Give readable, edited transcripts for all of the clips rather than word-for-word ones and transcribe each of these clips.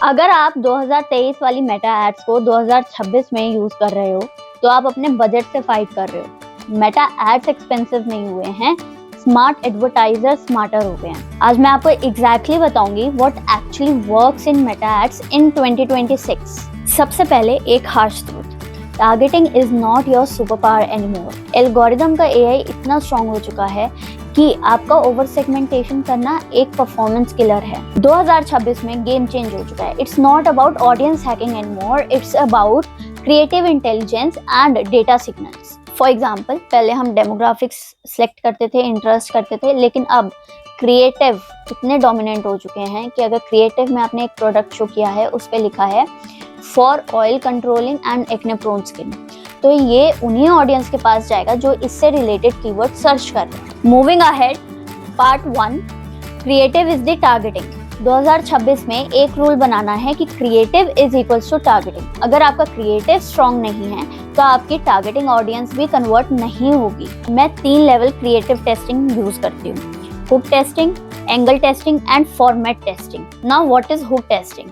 अगर आप 2023 वाली मेटा एड्स को 2026 में यूज कर रहे हो तो आप अपने बजट से फाइट कर रहे हो। मेटा एड्स एक्सपेंसिव नहीं हुए हैं, स्मार्ट एडवर्टाइजर स्मार्टर हो गए हैं। आज मैं आपको एग्जैक्टली बताऊंगी what actually works in Meta ads in 2026। सबसे पहले एक harsh truth, targeting is not your super power anymore. Algorithm का एआई इतना स्ट्रांग हो चुका है कि आपका ओवर सेगमेंटेशन करना एक परफॉर्मेंस किलर है। 2026 में गेम चेंज हो चुका है। It's not about audience hacking anymore, it's about creative intelligence and data signals. For example, पहले हम डेमोग्राफिक्स सेलेक्ट करते थे, इंटरेस्ट करते थे, लेकिन अब क्रिएटिव इतने डोमिनेंट हो चुके हैं कि अगर क्रिएटिव में आपने एक प्रोडक्ट शो किया है, उस पर लिखा है for oil controlling and acne prone skin, तो ये उन्हीं ऑडियंस के पास जाएगा जो इससे रिलेटेड कीवर्ड सर्च कर रहे हैं। Moving ahead, part 1, creative is the targeting. 2026 में एक रूल बनाना है कि creative is equals to targeting. अगर आपका क्रिएटिव स्ट्रॉन्ग नहीं है तो आपकी टारगेटिंग ऑडियंस भी कन्वर्ट नहीं होगी। मैं 3 लेवल क्रिएटिव टेस्टिंग यूज करती हूँ, hook testing, angle testing and format testing. Now what is hook testing?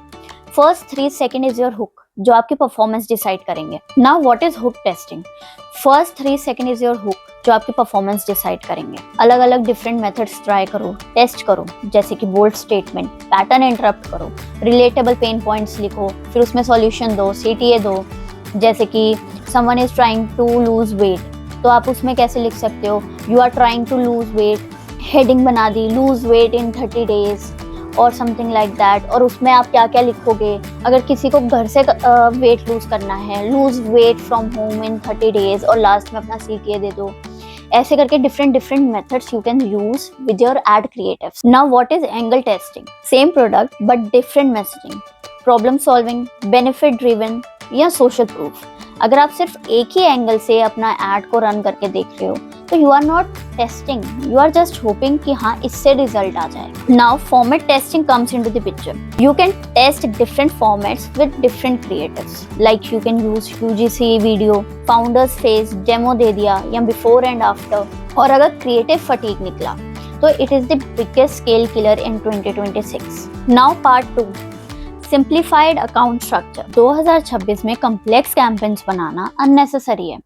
First 3 second is your hook, जो आपकी परफॉर्मेंस डिसाइड करेंगे। Now what is hook testing? First 3 second is your hook, जो आपकी performance decide करेंगे। अलग अलग different methods try करो, test करो, जैसे कि बोल्ड स्टेटमेंट, पैटर्न इंटरप्ट करो, रिलेटेबल पेन पॉइंट्स लिखो, फिर उसमें सॉल्यूशन दो, सीटीए दो। जैसे कि someone is trying to lose weight, तो आप उसमें कैसे लिख सकते हो, you are trying to lose weight, heading बना दी लूज वेट इन 30 days और समथिंग लाइक दैट। और उसमें आप क्या क्या लिखोगे, अगर किसी को घर से वेट लूज करना है, lose weight from home in 30 days, और लास्ट में अपना सीटीए दे दो। ऐसे करके different methods you can use with your add creatives. Now what is angle testing? Same product but different messaging, problem solving, benefit driven या social proof. अगर आप सिर्फ एक ही एंगल से अपना एड को रन करके देख रहे हो तो you are not testing, you are just hoping कि हाँ इससे रिजल्ट आ जाए। Now format testing comes into the picture. You can test different formats with different creatives, like you can use UGC video, founders face demo दे दिया या before and after. और अगर क्रिएटिव फटीग निकला तो it is the biggest scale killer in 2026। Now part 2, simplified account structure. 2026 में complex campaigns बनाना unnecessary है।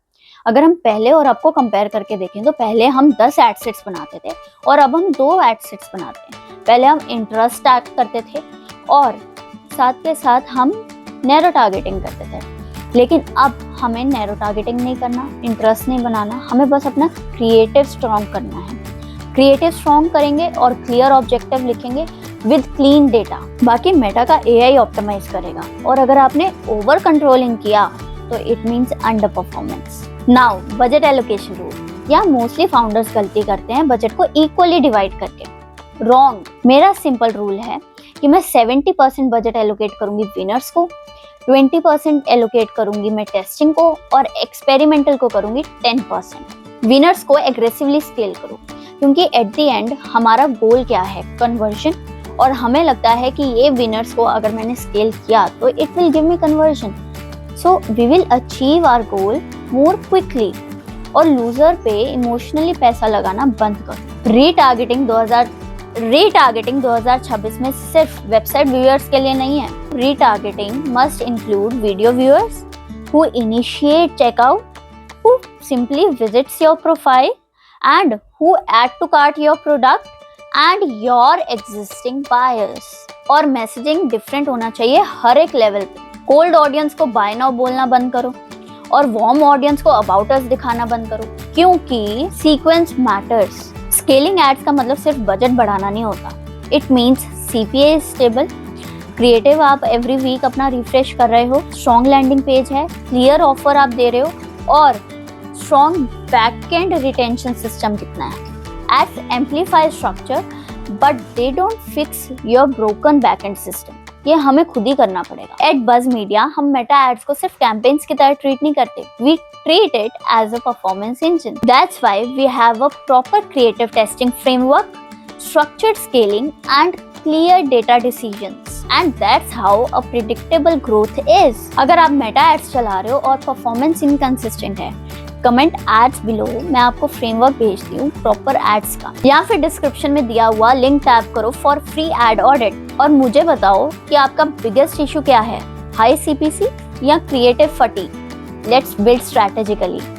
अगर हम पहले और अब को कंपेयर करके देखें तो पहले हम 10 एड सेट्स बनाते थे और अब हम 2 एड सेट्स बनाते हैं। पहले हम इंटरेस्ट टैग करते थे और साथ के साथ हम नैरो टारगेटिंग करते थे, लेकिन अब हमें नैरो टारगेटिंग नहीं करना, इंटरेस्ट नहीं बनाना, हमें बस अपना क्रिएटिव स्ट्रॉन्ग करना है। क्रिएटिव स्ट्रॉन्ग करेंगे और क्लियर ऑब्जेक्टिव लिखेंगे विद क्लीन डेटा। बाकी मेटा का एआई ऑप्टिमाइज करेगा, और अगर आपने ओवर कंट्रोलिंग किया तो it means under performance. Now budget allocation rule, या मोस्टली फाउंडर्स गलती करते हैं बजट को इक्वली डिवाइड करके। रॉन्ग। मेरा सिंपल रूल है कि मैं 70% बजट एलोकेट करूंगी विनर्स को, 20% एलोकेट करूंगी मैं टेस्टिंग को, और एक्सपेरिमेंटल को करूंगी 10%। विनर्स को एग्रेसिवली स्केल करो, क्योंकि एट द एंड हमारा गोल क्या है? कन्वर्जन। और हमें लगता है कि ये विनर्स को अगर मैंने स्केल किया तो it will give me conversion, so we will achieve our goal more quickly. और लूजर पे इमोशनली पैसा लगाना बंद करो। रीटारगेटिंग 2026 में सिर्फ वेबसाइट व्यूअर्स के लिए नहीं है। Retargeting must include video viewers who initiate checkout, who simply visits your profile and who add to cart your product and your existing buyers। और मैसेजिंग डिफरेंट होना चाहिए हर एक लेवल पे। कोल्ड ऑडियंस को बाय नाउ बोलना बंद करो और वार्म ऑडियंस को अबाउट अस दिखाना बंद करो, क्योंकि सीक्वेंस मैटर्स। स्केलिंग एड्स का मतलब सिर्फ बजट बढ़ाना नहीं होता, it means CPA is stable. Creative आप एवरी वीक अपना रिफ्रेश कर रहे हो, स्ट्रॉन्ग लैंडिंग पेज है, क्लियर ऑफर आप दे रहे हो, और स्ट्रॉन्ग बैकएंड रिटेंशन सिस्टम कितना है। Ads amplify structure but they don't fix your broken backend system. ये हमें खुद ही करना पड़ेगा। एट बज मीडिया हम मेटा एड्स को सिर्फ कैंपेन्स की तरह ट्रीट नहीं करते, we treat it as a performance engine. That's why we have a proper creative testing framework, structured scaling and clear data decisions, and that's how a predictable growth is. अगर आप Meta ads चला रहे हो और performance inconsistent है, comment ads below, मैं आपको framework भेजती हूँ प्रॉपर एड्स का, या फिर डिस्क्रिप्शन में दिया हुआ लिंक टैप करो फॉर फ्री एड ऑडिट। और मुझे बताओ कि आपका बिगेस्ट इशू क्या है, हाई CPC या creative fatigue. Let's build strategically.